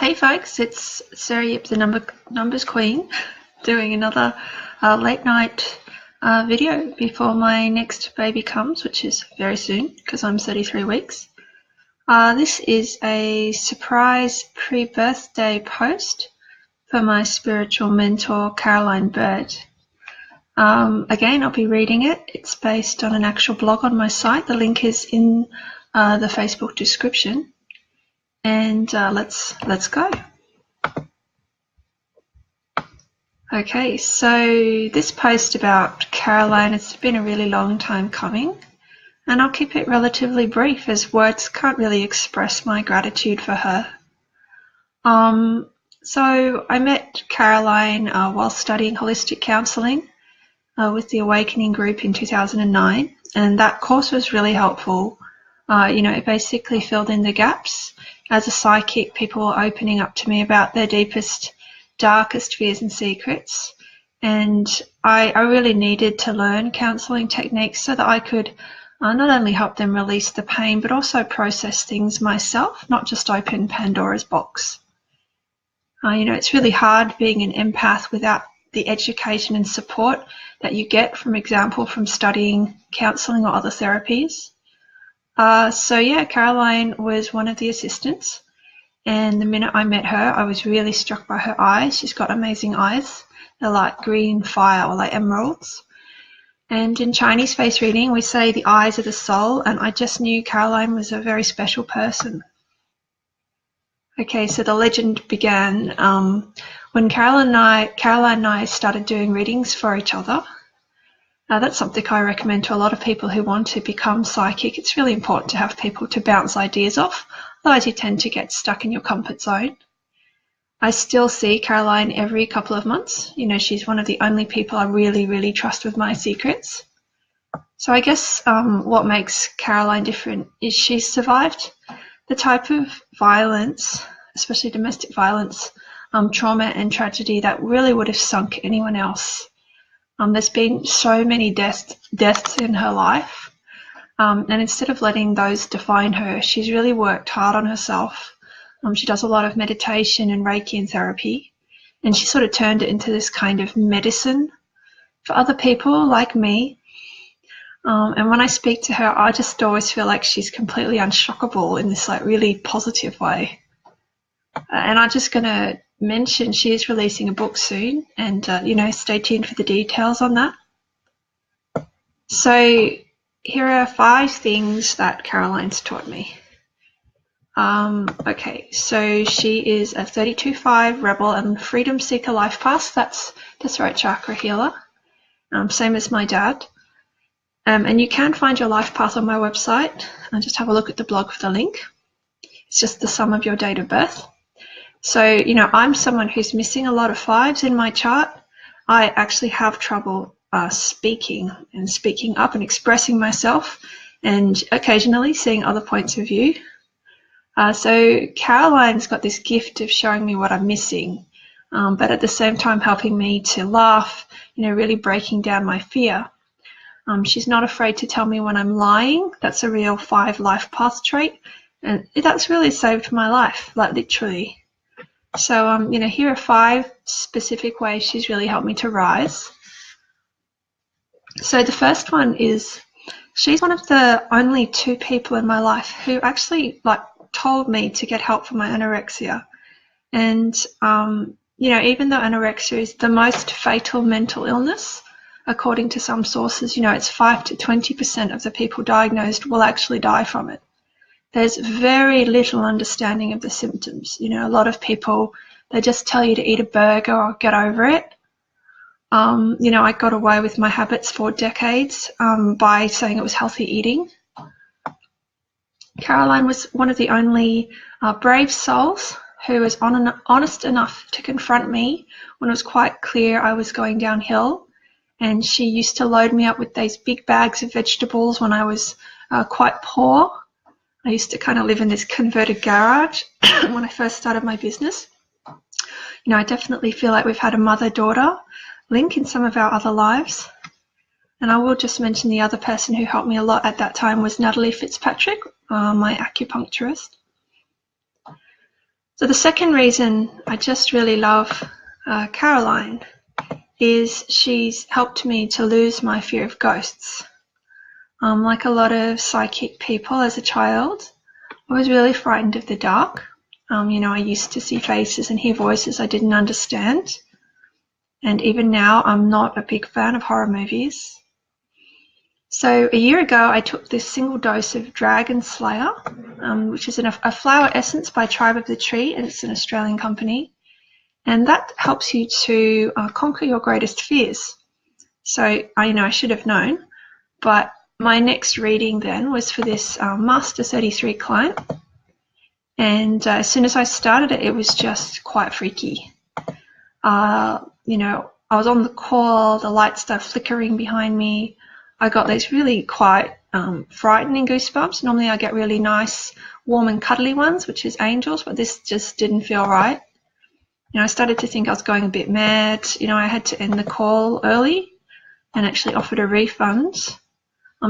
Hey folks, it's Sarah Yip, the numbers queen, doing another late night video before my next baby comes, which is very soon because I'm 33 weeks. This is a surprise pre-birthday post for my spiritual mentor, Caroline Byrd. Again, I'll be reading it. It's based on an actual blog on my site. The link is in the Facebook description. And let's go. Okay, so this post about Caroline, it's been a really long time coming, and I'll keep it relatively brief as words can't really express my gratitude for her. So I met Caroline while studying holistic counselling with the Awakening group in 2009, and that course was really helpful. It basically filled in the gaps. As a psychic, people were opening up to me about their deepest, darkest fears and secrets. And I really needed to learn counselling techniques so that I could not only help them release the pain, but also process things myself, not just open Pandora's box. It's really hard being an empath without the education and support that you get, for example, from studying counselling or other therapies. Caroline was one of the assistants, and the minute I met her, I was really struck by her eyes. She's got amazing eyes. They're like green fire or like emeralds. And in Chinese face reading, we say the eyes of the soul, and I just knew Caroline was a very special person. Okay, so the legend began when Caroline and I started doing readings for each other. That's something I recommend to a lot of people who want to become psychic. It's really important to have people to bounce ideas off, otherwise you tend to get stuck in your comfort zone. I still see Caroline every couple of months. She's one of the only people I really, really trust with my secrets. So I guess what makes Caroline different is she's survived the type of violence, especially domestic violence, trauma and tragedy that really would have sunk anyone else. There's been so many deaths in her life, and instead of letting those define her, she's really worked hard on herself. She does a lot of meditation and Reiki and therapy, and she sort of turned it into this kind of medicine for other people like me. And when I speak to her, I just always feel like she's completely unshockable in this like really positive way. And I'm just going to mention she is releasing a book soon, and stay tuned for the details on that. So here are 5 things that Caroline's taught me. Okay, so she is a 32-5 rebel and freedom seeker life path. That's the throat chakra healer, same as my dad. And you can find your life path on my website, and just have a look at the blog for the link. It's just the sum of your date of birth. So, I'm someone who's missing a lot of 5s in my chart. I actually have trouble speaking up and expressing myself, and occasionally seeing other points of view. So Caroline's got this gift of showing me what I'm missing, but at the same time helping me to laugh, really breaking down my fear. She's not afraid to tell me when I'm lying. That's a real 5 life path trait, and that's really saved my life, like literally. So, here are 5 specific ways she's really helped me to rise. So the first one is she's one of the only 2 people in my life who actually told me to get help for my anorexia. And, even though anorexia is the most fatal mental illness, according to some sources, it's 5 to 20% of the people diagnosed will actually die from it. There's very little understanding of the symptoms. A lot of people, they just tell you to eat a burger or get over it. I got away with my habits for decades by saying it was healthy eating. Caroline was one of the only brave souls who was honest enough to confront me when it was quite clear I was going downhill. And she used to load me up with these big bags of vegetables when I was quite poor. I used to kind of live in this converted garage when I first started my business. I definitely feel like we've had a mother-daughter link in some of our other lives. And I will just mention the other person who helped me a lot at that time was Natalie Fitzpatrick, my acupuncturist. So the second reason I just really love Caroline is she's helped me to lose my fear of ghosts. Like a lot of psychic people as a child, I was really frightened of the dark. I used to see faces and hear voices I didn't understand. And even now, I'm not a big fan of horror movies. So a year ago, I took this single dose of Dragon Slayer, which is a flower essence by Tribe of the Tree, and it's an Australian company. And that helps you to conquer your greatest fears. So I should have known, but my next reading then was for this Master 33 client. And as soon as I started it, it was just quite freaky. I was on the call, the lights started flickering behind me. I got these really quite frightening goosebumps. Normally I get really nice, warm and cuddly ones, which is angels, but this just didn't feel right. I started to think I was going a bit mad. I had to end the call early and actually offered a refund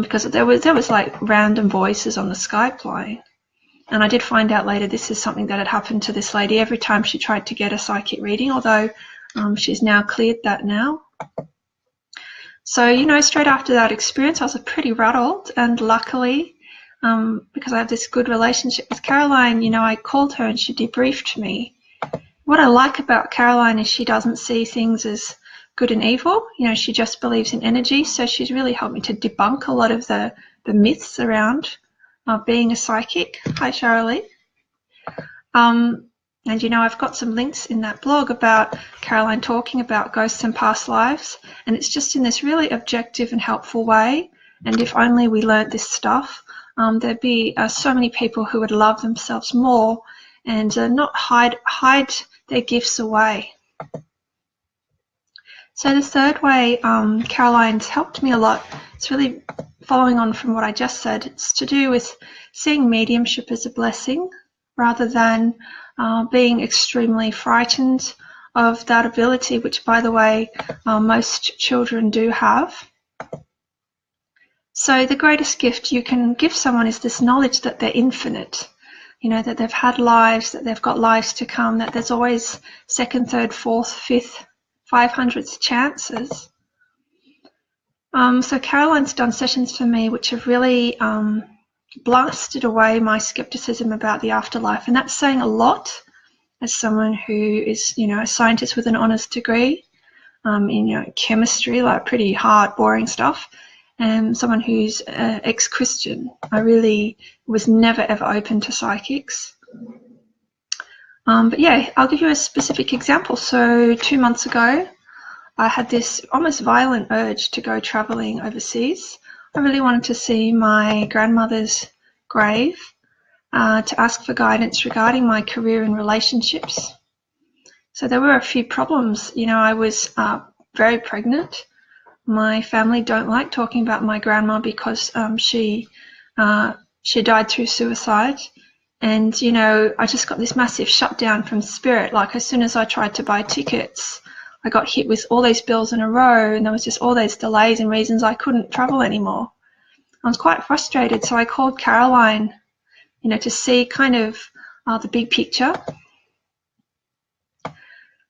because there was like random voices on the Skype line. And I did find out later this is something that had happened to this lady every time she tried to get a psychic reading, although she's now cleared that now. So, straight after that experience, I was pretty rattled, and luckily, because I have this good relationship with Caroline, I called her and she debriefed me. What I like about Caroline is she doesn't see things as good and evil. She just believes in energy, so she's really helped me to debunk a lot of the myths around being a psychic. Hi, Shirley. And I've got some links in that blog about Caroline talking about ghosts and past lives, and it's just in this really objective and helpful way. And if only we learnt this stuff, there'd be so many people who would love themselves more and not hide their gifts away. So the third way Caroline's helped me a lot, it's really following on from what I just said. It's to do with seeing mediumship as a blessing rather than being extremely frightened of that ability, which, by the way, most children do have. So the greatest gift you can give someone is this knowledge that they're infinite, that they've had lives, that they've got lives to come, that there's always second, third, fourth, fifth, 500th chances. So Caroline's done sessions for me which have really blasted away my skepticism about the afterlife, and that's saying a lot as someone who is, a scientist with an honours degree in, chemistry, like pretty hard, boring stuff, and someone who's ex-Christian. I really was never ever open to psychics. But yeah, I'll give you a specific example. So 2 months ago, I had this almost violent urge to go travelling overseas. I really wanted to see my grandmother's grave, to ask for guidance regarding my career and relationships. So there were a few problems. I was very pregnant. My family don't like talking about my grandma because she died through suicide. And, I just got this massive shutdown from spirit. Like as soon as I tried to buy tickets, I got hit with all these bills in a row, and there was just all these delays and reasons I couldn't travel anymore. I was quite frustrated, so I called Caroline, to see kind of the big picture.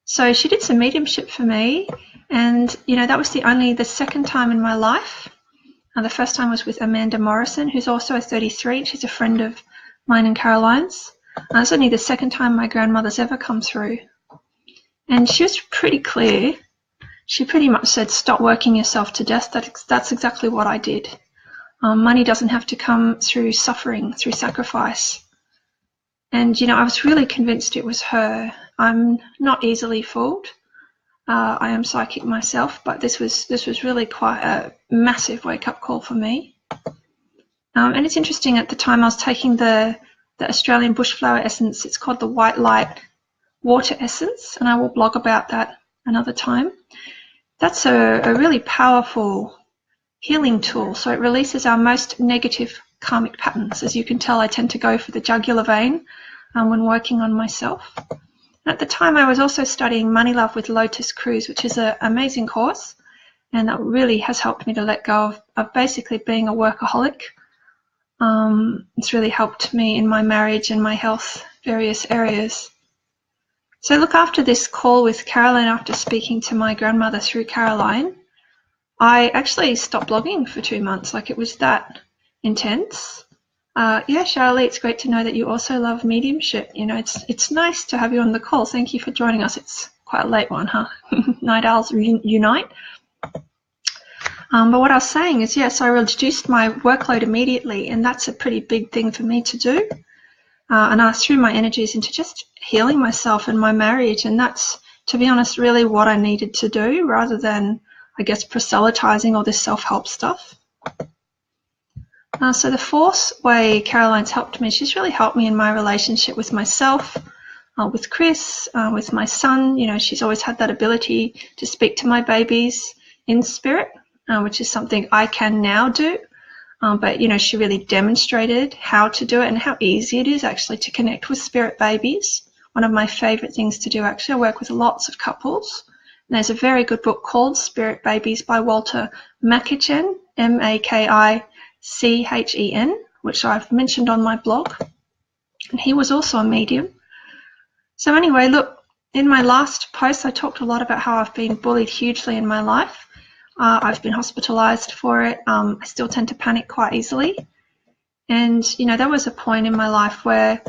So she did some mediumship for me, and that was the second time in my life. The first time was with Amanda Morrison, who's also a 33. She's a friend of mine and Caroline's. It's only the second time my grandmother's ever come through. And she was pretty clear. She pretty much said, stop working yourself to death. That's exactly what I did. Money doesn't have to come through suffering, through sacrifice. And, I was really convinced it was her. I'm not easily fooled. I am psychic myself, but this was really quite a massive wake-up call for me. And it's interesting, at the time I was taking the Australian bushflower essence. It's called the White Light Water Essence, and I will blog about that another time. That's a really powerful healing tool. So it releases our most negative karmic patterns. As you can tell, I tend to go for the jugular vein when working on myself. And at the time, I was also studying Money Love with Lotus Cruz, which is an amazing course, and that really has helped me to let go of basically being a workaholic. It's really helped me in my marriage and my health, various areas. So look, after this call with Caroline, after speaking to my grandmother through Caroline, I actually stopped blogging for 2 months. Like, it was that intense. Yeah, Charlie, it's great to know that you also love mediumship. You know, it's nice to have you on the call. Thank you for joining us. It's quite a late one, huh? Night owls unite. But what I was saying is, yes, I reduced my workload immediately, and that's a pretty big thing for me to do. And I threw my energies into just healing myself and my marriage, and that's, to be honest, really what I needed to do, rather than, I guess, proselytizing all this self-help stuff. So the fourth way Caroline's helped me, she's really helped me in my relationship with myself, with Chris, with my son. You know, she's always had that ability to speak to my babies in spirit, which is something I can now do. But, you know, she really demonstrated how to do it and how easy it is actually to connect with spirit babies. One of my favorite things to do, actually. I work with lots of couples. And there's a very good book called Spirit Babies by Walter Makichen, Makichen, which I've mentioned on my blog. And he was also a medium. So anyway, look, in my last post, I talked a lot about how I've been bullied hugely in my life. I've been hospitalized for it. I still tend to panic quite easily. And, you know, there was a point in my life where,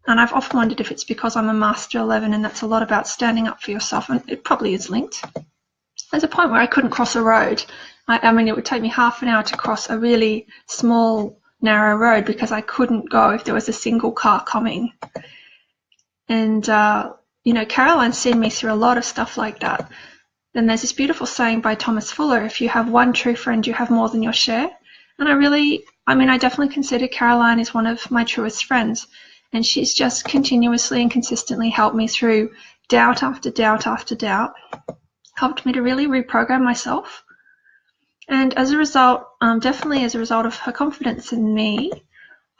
and I've often wondered if it's because I'm a Master 11 and that's a lot about standing up for yourself, and it probably is linked. There's a point where I couldn't cross a road. I mean, it would take me half an hour to cross a really small, narrow road because I couldn't go if there was a single car coming. And, you know, Caroline's seen me through a lot of stuff like that. Then there's this beautiful saying by Thomas Fuller, if you have one true friend, you have more than your share. And I definitely consider Caroline is one of my truest friends. And she's just continuously and consistently helped me through doubt after doubt after doubt, helped me to really reprogram myself. And as a result, definitely as a result of her confidence in me,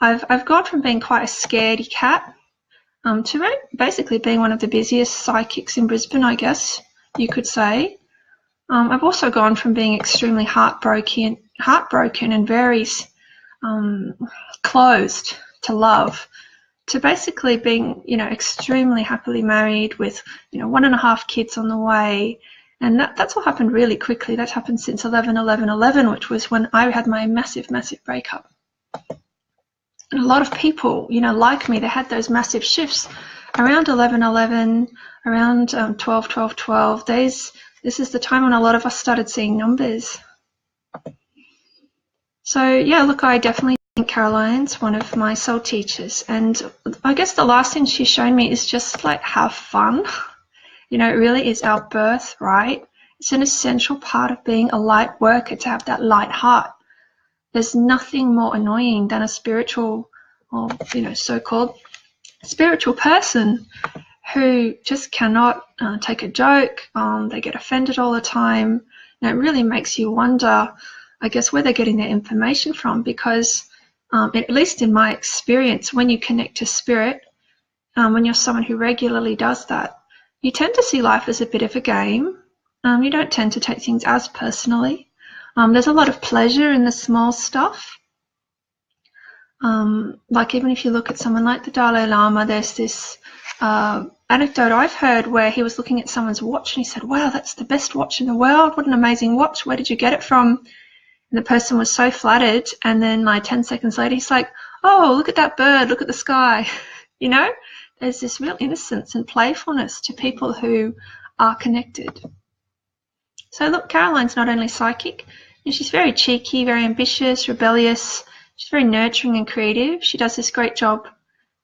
I've gone from being quite a scaredy cat to basically being one of the busiest psychics in Brisbane, I guess you could say. I've also gone from being extremely heartbroken and very closed to love, to basically being, you know, extremely happily married with, you know, 1.5 kids on the way. And that's all happened really quickly. That's happened since 11/11/11, which was when I had my massive, massive breakup. And a lot of people, you know, like me, they had those massive shifts around 11/11, around 12/12/12 days. This is the time when a lot of us started seeing numbers. So, yeah, look, I definitely think Caroline's one of my soul teachers. And I guess the last thing she's shown me is just, like, have fun. You know, it really is our birthright. It's an essential part of being a light worker, to have that light heart. There's nothing more annoying than a spiritual, or, you know, so-called spiritual person who just cannot take a joke. They get offended all the time. And it really makes you wonder, I guess, where they're getting their information from, because at least in my experience, when you connect to spirit, when you're someone who regularly does that, you tend to see life as a bit of a game. You don't tend to take things as personally. There's a lot of pleasure in the small stuff. Like, even if you look at someone like the Dalai Lama, there's this anecdote I've heard where he was looking at someone's watch and he said, "Wow, that's the best watch in the world. What an amazing watch. Where did you get it from?" And the person was so flattered. And then, like, 10 seconds later, he's like, "Oh, look at that bird. Look at the sky." You know, there's this real innocence and playfulness to people who are connected. So look, Caroline's not only psychic, she's very cheeky, very ambitious, rebellious. She's very nurturing and creative. She does this great job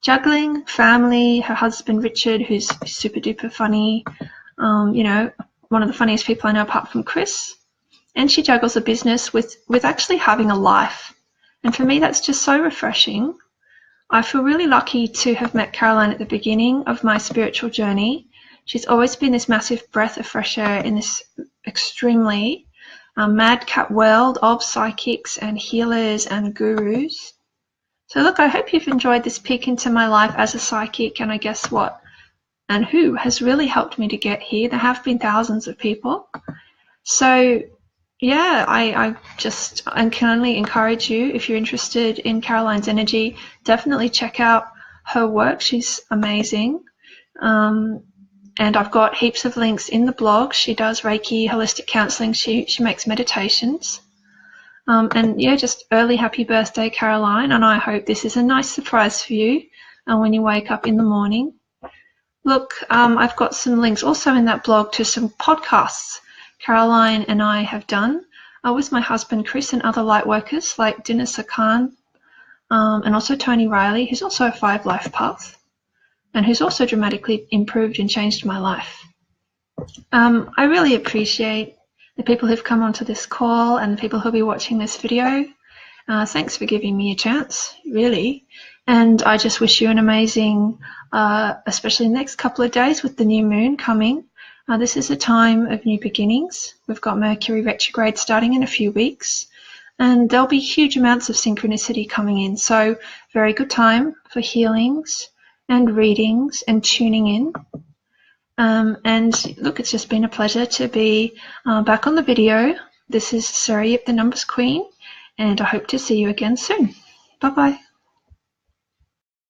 juggling family, her husband Richard, who's super duper funny, you know, one of the funniest people I know apart from Chris. And she juggles a business with actually having a life. And for me, that's just so refreshing. I feel really lucky to have met Caroline at the beginning of my spiritual journey. She's always been this massive breath of fresh air in this extremely madcap world of psychics and healers and gurus. So look, I hope you've enjoyed this peek into my life as a psychic, and I guess what and who has really helped me to get here. There have been thousands of people. So yeah, I can only encourage you, if you're interested in Caroline's energy, definitely check out her work. She's amazing. And I've got heaps of links in the blog. She does Reiki, holistic counselling. She makes meditations. And yeah, just early happy birthday, Caroline. And I hope this is a nice surprise for you when you wake up in the morning. Look, I've got some links also in that blog to some podcasts Caroline and I have done with my husband Chris and other light workers like Dinah Khan and also Tony Riley, who's also a 5 life path and who's also dramatically improved and changed my life. I really appreciate the people who've come onto this call and the people who'll be watching this video. Thanks for giving me a chance, really. And I just wish you an amazing, especially the next couple of days with the new moon coming. This is a time of new beginnings. We've got Mercury retrograde starting in a few weeks, and there'll be huge amounts of synchronicity coming in. So very good time for healings and readings and tuning in. And look, it's just been a pleasure to be back on the video. This is Sarah Yip, the Numbers Queen, and I hope to see you again soon. Bye-bye.